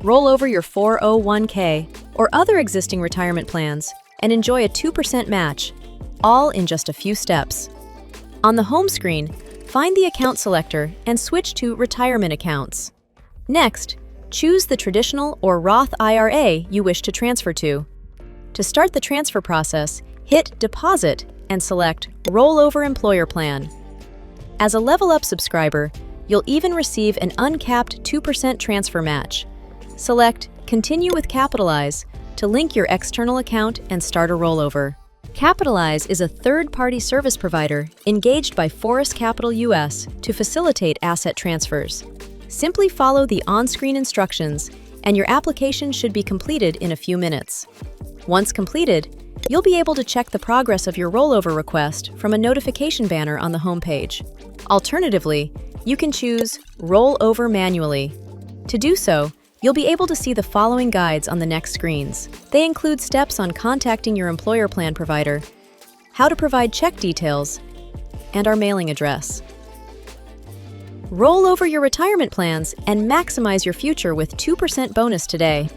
roll over your 401k or other existing retirement plans and enjoy a 2% match, all in just a few steps. On the home screen, find the account selector and switch to Retirement Accounts. Next, choose the traditional or Roth IRA you wish to transfer to. To start the transfer process, hit Deposit and select Rollover Employer Plan. As a Level Up subscriber, you'll even receive an uncapped 2% transfer match. Select Continue with Capitalize to link your external account and start a rollover. Capitalize is a third-party service provider engaged by Forest Capital US to facilitate asset transfers. Simply follow the on-screen instructions, and your application should be completed in a few minutes. Once completed, you'll be able to check the progress of your rollover request from a notification banner on the homepage. Alternatively, you can choose Roll Over Manually. To do so, you'll be able to see the following guides on the next screens. They include steps on contacting your employer plan provider, how to provide check details, and our mailing address. Roll over your retirement plans and maximize your future with 2% bonus today.